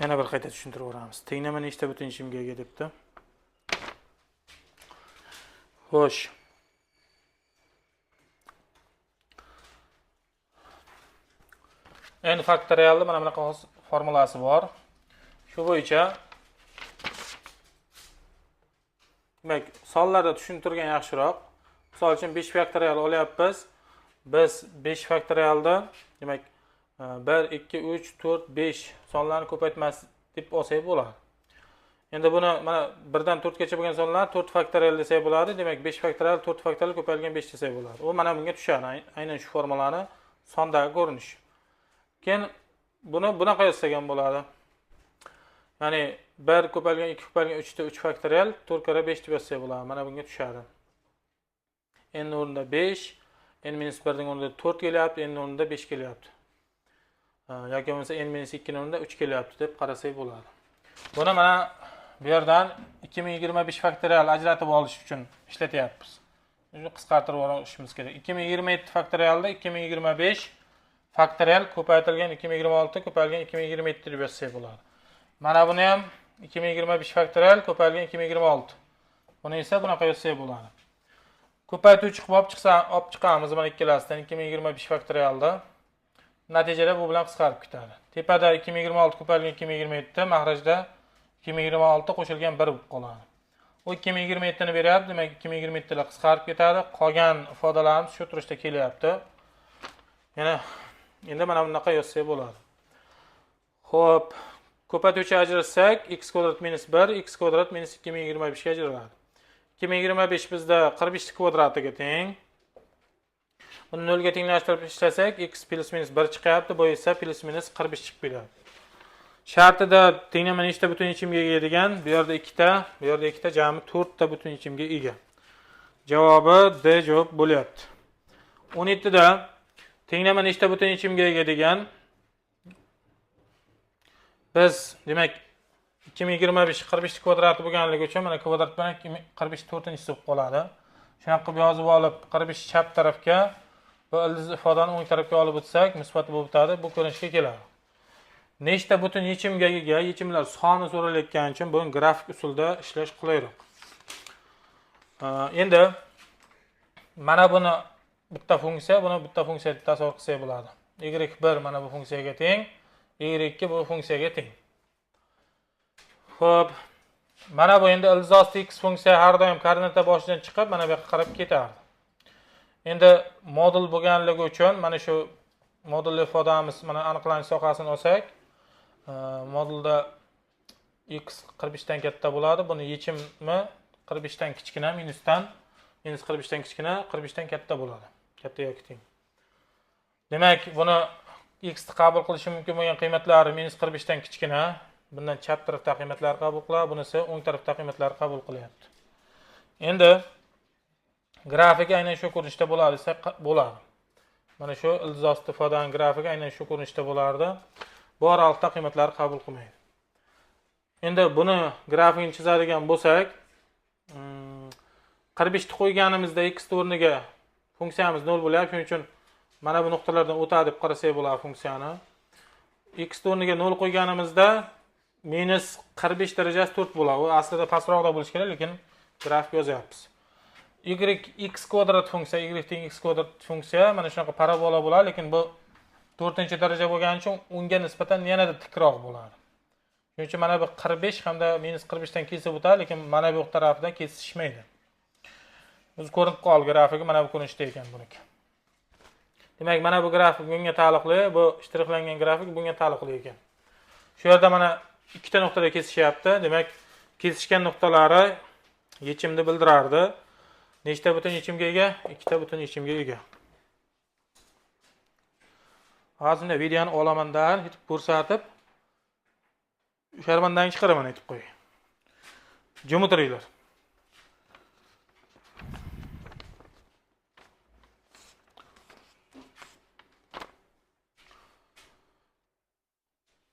Yana bir qayta tushuntirib o'ramiz. Tenglama nechta butun ichimga ega debdi. Xo'sh. N faktorialni mana bunaqa formulasi bor. Shu bo'yicha demak, sonlarda tushuntirgan yaxshiroq. Misol uchun 5 faktorial olyapmiz. Biz 5 faktorialda demak 1 2 3 4 5 sonlarni ko'paytmas deb olsak bo'ladi. Endi buni mana 1 dan 4 gacha bo'lgan sonlar 4 faktorial desak bo'ladi. Demak 5 faktorial 4 faktorial ko'payilgan 5 desak bo'ladi. U mana bunga tushadi. Aynan shu formulani sondagi ko'rinish. Keyin buni bunaqa yozsak ham bo'ladi. Ya'ni 1 ko'payilgan 2 ko'payilgan 3 da 3 faktorial 4 kara 5 deb yozsak bo'ladi. Mana bunga tushadi. N o'rnida 5, n-1 ning o'rnida 4 kelyapti, n o'rnida 5 kelyapti. Yoki bo'lmasa n-2 ning o'rnida 3 kelyapti deb qarasak bo'ladi. Buni mana bu yerdan 2025 faktorial ajratib olish uchun ishlatyapmiz. Shuni qisqartirib olishimiz kerak. 2027 faktorialda 2025 faktorial ko'paytirilgan 2026 ko'paytirilgan 2027 deb yozsak bo'ladi. Mana buni ham 2025 faktorial ko'paytirilgan 2026. Buni esa bunaqa yozsak bo'ladi. Ko'paytuvchi qilib olib chiqamiz mana ikkalasidan 2025 faktorialda. Natijada bu bilan qisqarib ketadi. Tepada 2026 ko'paytirilgan 2027, mahrajda 2026 qo'shilgan 1 bo'lib qoladi. U 2027 ni beryapti, demak 2027 lar qisqarib ketadi. Qolgan ifodalarimiz shu turishda kelyapti. Yana endi mana bunaqa yozsak bo'ladi. Xo'p, ko'paytuvchi ajratsak x kvadrat minus 1, x kvadrat minus 2025 ga ajraladi. 2025 bizda 45 kvadratiga teng. Buni 0 ga tenglashtirib ishlasak, x plus minus 1 chiqyapti, bu esa plus minus 45 chiqib keladi. Shartida tenglama nechta butun ichimga ega degan, bu yerda 2 ta, bu yerda 2 ta, jami 4 ta butun ichimga ega. Javobi D javob bo'lyapti. 17 da tenglama nechta butun ichimga ega degan, biz demak 2025 45 kvadrati bo'lganligi uchun mana kvadrat bilan 45 4-inchisi bo'lib qoladi. Shunaqa qilib yozib olib 45 chap tarafga va ildiz ifodani o'ng tarafga olib o'tsak, musbat bo'lib o'tadi. Bu ko'rinishga keladi. Nechta butun yechimga ega, yechimlar soni so'ralayotgani uchun bu grafik usulda ishlash qulayroq. Endi mana buni bitta funksiya, buni bitta funksiya deb tasavvur qilsak bo'ladi. y1 mana bu funksiyaga teng, y2 bu funksiyaga teng. Xo'p, mana bu endi ildizosti x funksiya har doim koordinata boshidan chiqib, mana bu yoqqa qarab ketardi. Endi modul bo'lganligi uchun mana shu modul ifodamiz mana aniqlanish sohasini olsak, modulda x 45 dan katta bo'ladi. Buni yechimi 45 dan kichkina, minusdan minus 45 dan kichkina, 45 dan katta bo'ladi. Katta yoki teng. Demak, buni x ni qabul qilishi mumkin bo'lgan qiymatlari minus 45 dan kichkina. Bundan chap tarafda qiymatlar qabul qiladi, bunisi o'ng tarafda qiymatlar qabul qilyapti. Endi grafik aynan shu ko'rinishda bo'ladi desa bo'ladi. Mana shu ildizosti ifodaning grafiki aynan shu ko'rinishda bo'lardi. Bu oraliqda qiymatlar qabul qilmaydi. Endi buni grafikini chizadigan bo'lsak, 45 ni qo'yganimizda x o'rniga funksiyamiz 0 bo'lyapti. Shuning uchun mana bu nuqtalardan o'tadi deb qarasak bo'ladi funksiyani. X o'rniga 0 qo'yganimizda minus 45 darajasi 4 bo'ladi. U aslida pastroqda bo'lishi kerak, lekin grafik yozyapmiz. X kvadrat funksiya, y teng x kvadrat funksiya mana shunaqa parabola bo'ladi, lekin bu 4-daraja bo'lgani uchun unga nisbatan yanada tikroq bo'ladi. Shuning uchun mana bu 45 hamda minus 45 dan kesib o'tadi, lekin mana bu tarafidan kesishmaydi. O'zi ko'rinib qoldi grafiki mana bu ko'rinishda ekan buniki. Demak, mana bu grafik bunga taalluqli, bu shtrixlangan grafik bunga taalluqli ekan. Shu yerda mana ikkita nuqtada kesishyapti. Demak, kesishgan nuqtalari yechimni bildirardi. Nechta butun yechimga ega? Ikkita butun yechimga ega. Hozirda videoni olamandan yetib ko'rsatib, sharmandan chiqaraman aytib qo'y. Geometriyalar.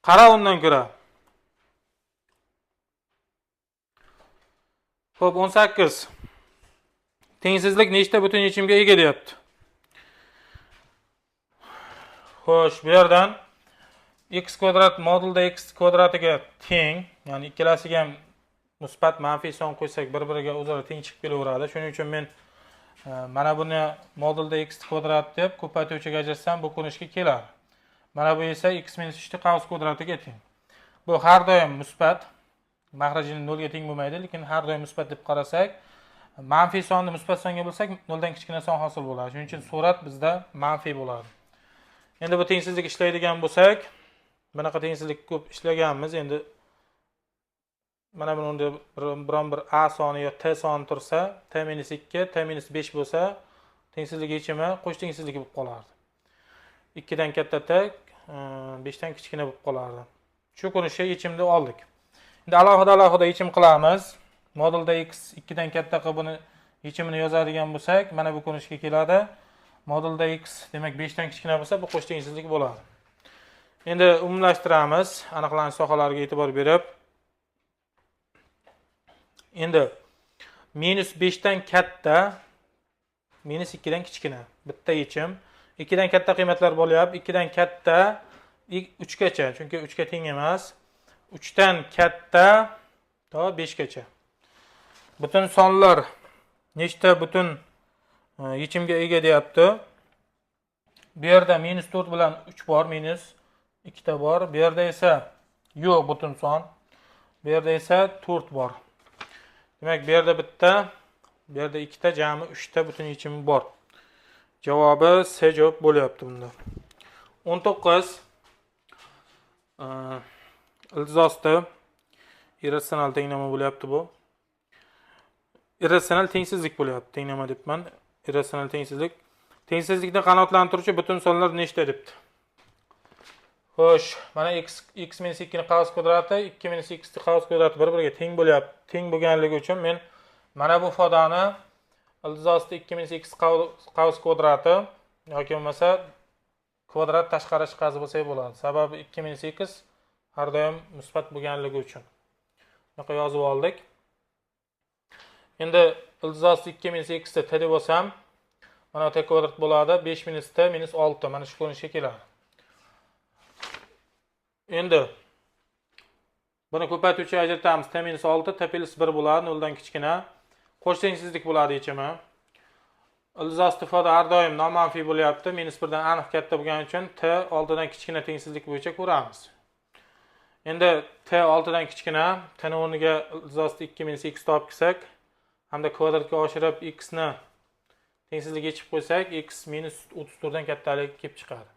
Qara undan ko'ra. Xo'p, 18. Tengsizlik nechta butun yechimga ega deyapti. Xo'sh, bu yerdan x kvadrat modulda x kvadratiga teng, ya'ni ikkalasiga ham musbat manfiy son qo'ysak bir-biriga o'zaro teng chiqib kelaveradi. Shuning uchun men mana buni modulda x kvadrat deb ko'paytuvchiga ajratsam bu ko'rinishga keladi. Mana bu esa x minus 3 qavs kvadratiga teng. Bu har doim musbat, mahrajini 0 ga teng bo'lmaydi, lekin har doim musbat deb qarasak, manfiy sonni musbat songa bo'lsak 0 dan kichkina son hosil bo'ladi. Shuning uchun surat bizda manfiy bo'ladi. Endi bu tengsizlik ishlaydigan bo'lsak, bunaqa tengsizlik ko'p ishlaganmiz. Endi mana bunda biron bir a soni yo t soni tursa, t minus 2, t minus 5 bo'lsa, tengsizlik yechimi qo'sh tengsizlik bo'lib qolardi. 2 dan katta t, 5 dan kichkina bo'lib qolardi. Shu ko'rinishda yechimni oldik. Endi alohida yechim qilamiz. Modulda x 2 dan katta qilib buni yechimini yozadigan bo'lsak, mana bu ko'rinishga keladi. Modulda x demak 5 dan kichkina bo'lsa, bu qo'sh tengsizlik bo'ladi. Endi umumlashtiramiz, aniqlanish sohalariga e'tibor berib. Endi minus 5 dan katta, minus 2 dan kichkina. Bitta yechim. 2 dan katta qiymatlar bo'lyapti. 2 dan katta 3 gacha, chunki 3 ga teng emas. 3 dan katta to 5 gacha. Butun sonlar nechta butun yechimga ega deyapti. Bu yerda minus 4 bilan 3 bor, minus 2 ta bor. Bu yerda esa yo'q butun son. Bu yerda esa 4 bor. Demak, bu yerda bitta, bu yerda 2 ta, jami 3 ta butun yechimi bor. Javobi C javob bo'lyapti bunda. 19 iltizosda irratsional tenglama bo'lyapti bu. Irratsional tengsizlik bo'lyapti. Tenglama debman. Irratsional tengsizlik. Tengsizlikni qanoatlantiruvchi butun sonlar nechta debdi. Xo'sh, mana x minus 2 ni qavs kvadrati, 2 minus x ni qavs kvadrati bir-biriga teng bo'lyapti. Teng bo'lganligi uchun men mana bu ifodani iltizosda 2 minus x qavs kvadrati yoki bo'lmasa kvadrat tashqari chiqasi bo'lsa bo'ladi. Sababi 2 minus x har doim musbat bo'lganligi uchun. Bunaqa yozib oldik. Endi iltizosda 2 minus x t deb olsam, mana t kvadrat bo'ladi. 5 minus t minus 6. Mana shu ko'rinishga keladi. Endi buni ko'paytuvchi ajratamiz. T minus 6, t plus 1 bo'ladi. 0 dan kichkina. Qo'sh tengsizlik bo'ladi yechimi. Iltizos ifoda har doim nomanfiy bo'lyapti. Minus 1 dan aniq katta bo'lgani uchun t 6 dan kichkina tengsizlik bo'yicha ko'ramiz. Endi t 6 dan kichkina, t ni o'rniga iltizosda 2 minus x topib kelsak, hamda kvadratga oshirib x ni tengsizlik yechib qo'ysak, x minus 34 dan kattalik kelib chiqadi.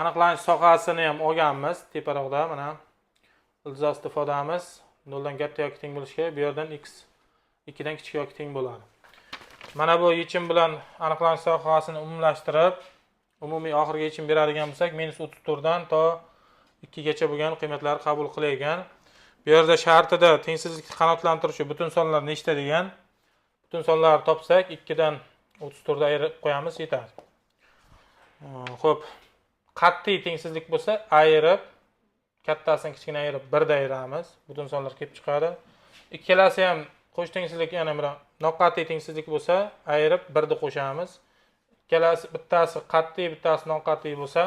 Aniqlanish sohasini ham olganmiz. Teparoqda mana iltizos ifodamiz 0 dan katta yoki teng bo'lishi kerak. Bu yerdan x 2 dan kichik yoki teng bo'ladi. Mana bu yechim bilan aniqlanish sohasini umumlashtirib, umumiy oxirgi yechim beradigan bo'lsak, minus 34 dan to 2 gacha bo'lgan qiymatlarni qabul qilayotgan. Bu yerda shartida tengsizlikni qanoatlantiruvchi butun sonlar nechta degan. Butun sonlarni topsak, 2 dan 34 da ayirib qo'yamiz, yetadi. Xo'p, qat'iy tengsizlik bo'lsa, ayirib, kattasini kichkina ayirib 1 da ayiramiz. Butun sonlar kelib chiqadi. Ikkalasi ham qo'sh tengsizlik, yana bir noqat'iy tengsizlik bo'lsa, ayirib 1 da qo'shamiz. Ikkalasi bittasi qat'iy, bittasi noqat'iy bo'lsa,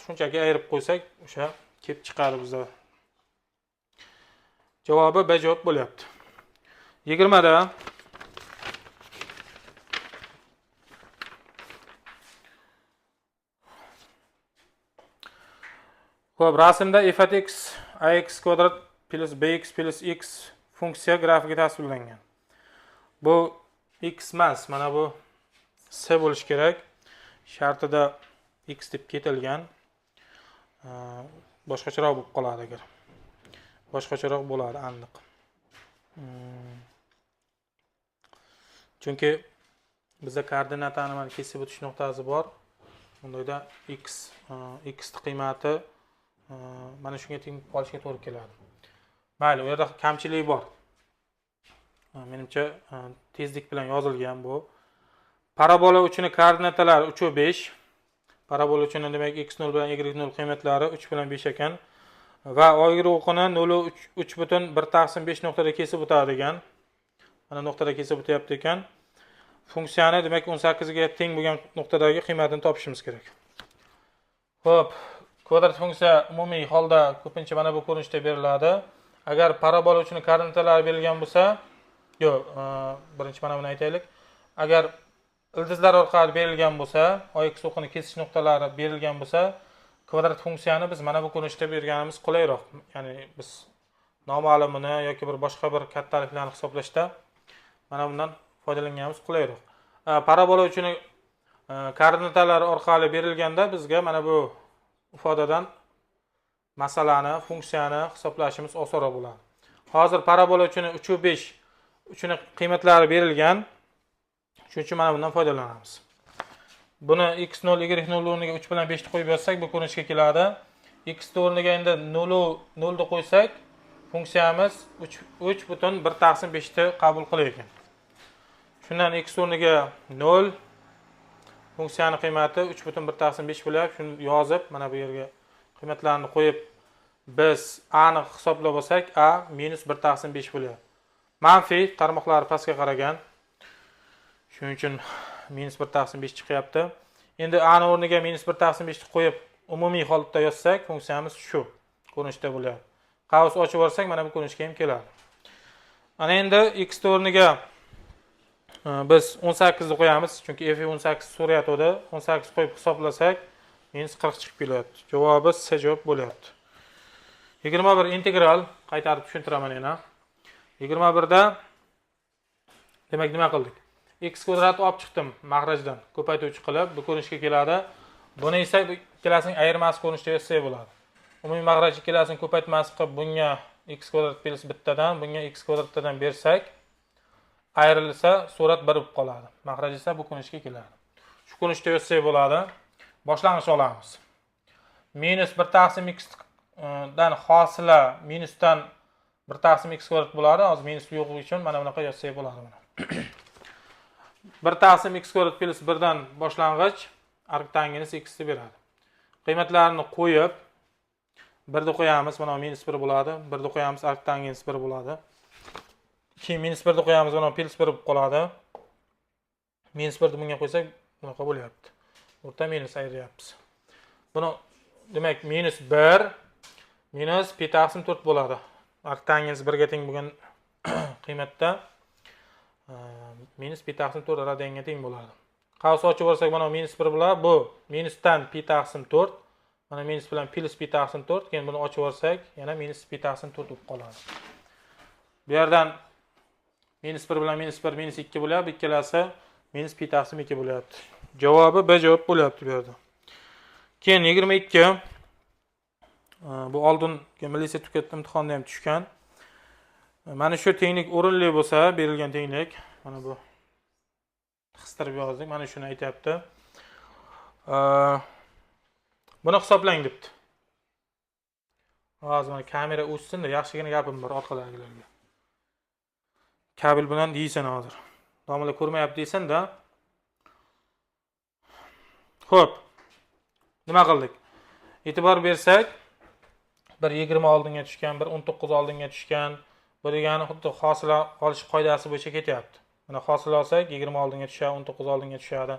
shunchaki ayirib qo'ysak, o'sha kelib chiqadi bizda. Javobi B javob bo'lyapti. 20 da Xo'p, rasmda f at x ax kvadrat plus bx plus x funksiya grafiki tasvirlangan. Bu x emas, mana bu c bo'lishi kerak. Shartida x deb ketilgan. Boshqacharoq bo'lib qoladi agar. Boshqacharoq bo'ladi aniq. Chunki bizda koordinatani mana kesib o'tish nuqtasi bor. Undayda x qiymati mana shunga teng qolishga to'g'ri keladi. Mayli, u yerda kamchilik bor. Menimcha tezlik bilan yozilgan bu. Parabola uchini koordinatalari 3 va 5. Parabola uchini demak x0 bilan y0 qiymatlari 3 bilan 5 ekan va oyruqini 0 3 butun 1 taqsim 5 nuqtada kesib o'tadi degan. Mana nuqtada kesib o'tyapti ekan. Funksiyani demak 18 ga teng bo'lgan nuqtadagi qiymatini topishimiz kerak. Xo'p, kvadrat funksiya umumiy holda ko'pincha mana bu ko'rinishda beriladi. Agar parabola uchun koordinatalari berilgan bo'lsa, yo'q, birinchi mana buni aytaylik. Agar ildizlar orqali berilgan bo'lsa, oy x o'qini kesish nuqtalari berilgan bo'lsa, kvadrat funksiyani biz mana bu ko'rinishda berganimiz qulayroq. Ya'ni biz noma'lumini yoki bir boshqa bir kattaliklarni hisoblashda mana bundan foydalanganimiz qulayroq. Parabola uchun koordinatalar orqali berilganda bizga mana bu ifodadan masalani, funksiyani hisoblashimiz osonroq bo'ladi. Hozir parabola uchun 3/5 uchun qiymatlari berilgan. Shuning uchun mana bundan foydalanamiz. Buni x0, y0 o'rniga 3 bilan 5 ni qo'yib yozsak, bu ko'rinishga keladi. X o'rniga endi 0 ni qo'ysak, funksiyamiz 3/1/5 ni qabul qilar ekan. Shundan x o'rniga 0, funksiyani qiymati 3/1/5 bo'lyapti. Shuni yozib, mana bu yerga qiymatlarni qo'yib, biz aniq hisoblab olsak, a -1/5 bo'lyapti. Manfiy tarmoqlari pastga qaragan. Shuning uchun -1/5 chiqyapti. Endi a ni o'rniga -1/5 ni qo'yib, umumiy holatda yozsak, funksiyamiz shu ko'rinishda bo'lyapti. Qavs ochib olsak, mana bu ko'rinishga ham keladi. Ana endi x o'rniga biz 18 ni qo'yamiz, chunki f 18 so'rayotdi. 18 qo'yib hisoblasak, -40 chiqib kelyapti. Javobi C javob bo'lyapti. 21 integral qaytarib tushuntiraman yana. 21 da demak nima qildik? X kvadrat olib chiqdim mahrajdan ko'paytiruvchi qilib, bu ko'rinishga keladi. Buni esa ikkalasining ayirmasi ko'rinishda yozsak bo'ladi. Umumiy mahraj ikkalasini ko'paytmasi qilib, bunga x kvadrat plus bittadan, bunga x kvadratdan bersak, ayrilsa surat 1 bo'lib qoladi. Mahraj esa bu ko'rinishga keladi. Shu ko'rinishda yozsak bo'ladi. Boshlang'ich olamiz. -1/x dan hosila minusdan 1/x kvadrat bo'ladi. Hozir minus yo'qligi uchun mana bunaqa yozsak bo'ladi buni. 1/x kvadrat plus 1 dan boshlang'ich arctangelni x ni beradi. Qiymatlarini qo'yib 1 ni qo'yamiz, mana -1 bo'ladi. 1 ni qo'yamiz, arctangelni 1 bo'ladi. Keyin -1 ni qo'yamiz, mana plus 1 bo'lib qoladi. -1 ni bunga qo'ysak, bunaqa bo'lyapti. O'rta minus ayryapmiz. Buni demak -1 minus pi/4 bo'ladi. Arctangelni 1 ga teng bo'lgan qiymatda minus pi/4 radiyanga teng bo'ladi. Qavs ochib olsak, mana -1 bo'ladi. Bu minusdan pi/4, mana minus bilan plus pi/4, keyin buni ochib olsak, yana minus pi/4 bo'lib qoladi. Bu yerdan -1 bilan -1 -2 bo'lyapti. Ikkalasi minus pi/2 bo'lyapti. Javobi B javob bo'lyapti bu yerda. Keyin 22 bu oldingi milliy sertifikatda imtihonda ham tushgan. Mana shu tenglik o'rinli bo'lsa, berilgan tenglik, mana bu qistirib yozdik, mana shuni aytayapti. Buni hisoblang debdi. Hozir mana kamera o'chsin-da, yaxshigina gapim bor orqadagilarga. Kabel bilan deysan hozir. Domla ko'rmayapti deysan-da. Xo'p. Nima qildik? E'tibor bersak, bir 20 oldinga tushgan, bir 19 oldinga tushgan. Bu degani xuddi hosila olish qoidasi bo'yicha ketyapti. Mana hosila olsak 20 oldinga tushadi, 19 oldinga tushadi.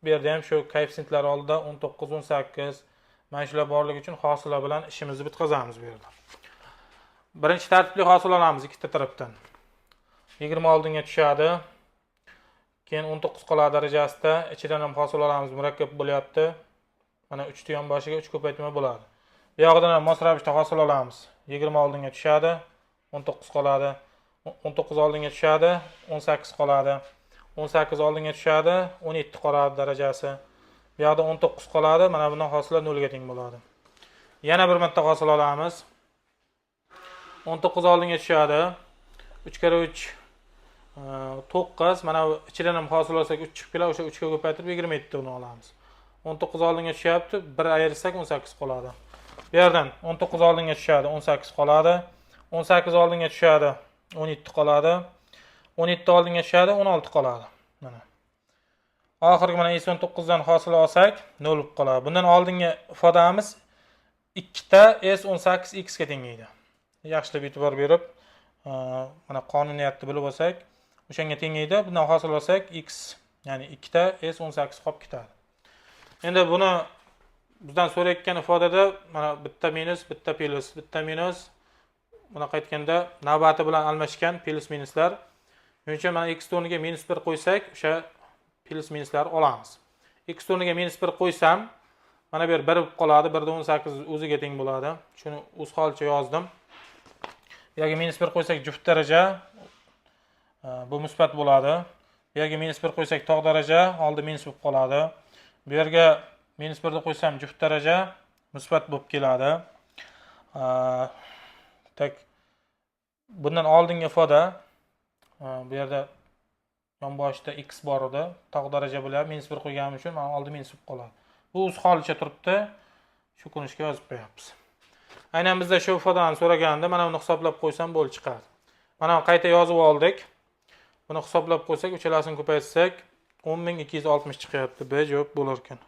Bu yerda ham shu koeffitsiyentlar oldida 19, 18 mana shular borligi uchun hosila bilan ishimizni bitkazamiz bu yerda. Birinchi tartibli hosil olamiz ikkita tarafdan. 20 oldinga tushadi. Keyin 19 qoladi darajasida. Ichidan ham hosil olamiz, murakkab bo'lyapti. Mana 3 ta yonboshiga 3 ko'paytma bo'ladi. Bu yoqdan ham mos ravishda hosil olamiz. 20 oldinga tushadi, 19 qoladi. 19 oldinga tushadi, 18 qoladi. 18 oldinga tushadi, 17 qoladi darajasi. Bu yoqda 19 qoladi, mana bundan hosilat 0 ga teng bo'ladi. Yana bir marta hosil olamiz. 19 oldinga tushadi. 3 kere 3 9, mana ichidan ham hosil olsak 3 chiqib keladi, o'sha 3 ga ko'paytirib 27 uni olamiz. 19 oldinga tushyapti, 1 ayirsak 18 qoladi. Bu yerdan 19 oldinga tushadi, 18 qoladi. 18 oldinga tushadi, 17 qoladi. 17 oldinga tushadi, 16 qoladi. Mana. Oxirgi mana S19 dan hosil olsak 0 bo'lib qoladi. Bundan oldingi ifodamiz 2 ta S18x ga tengaydi. Yaxshilab e'tibor berib, mana qonuniyatni bilib olsak, o'shanga tengaydi. Bundan hosil olsak x, ya'ni 2 ta S18 qolib ketadi. Endi buni bizdan so'rayotgan ifodada mana bitta minus, bitta plus, bitta minus bunaqa aytganda navbati bilan almashgan plus minuslar. Shuning uchun mana x o'rniga -1 qo'ysak, o'sha plus minuslar olamiz. X o'rniga -1 qo'ysam, mana bu yer 1 bo'lib qoladi. 1/18 o'ziga teng bo'ladi. Shuni o'z holicha yozdim. Bu yerga -1 qo'ysak juft daraja bu musbat bo'ladi. Bu yerga -1 qo'ysak tog' daraja oldi minus bo'lib qoladi. Bu yerga -1 ni qo'ysam juft daraja musbat bo'lib keladi. Tak bundan oldingi ifoda bu yerda yonboshda x bor edi. Tog' daraja bo'lar, -1 qo'yganim uchun mana oldi minus bo'lib qoladi. Bu o'z holicha turibdi. Shu ko'rinishga yozib qo'yapmiz. Aynan bizda shu ifodani so'raganda mana buni hisoblab qo'ysam bo'lib chiqadi. Mana qayta yozib oldik. Buni hisoblab qo'ysak, uchalasini ko'paytsak 10260 chiqyapti. B javob bo'lar ekan.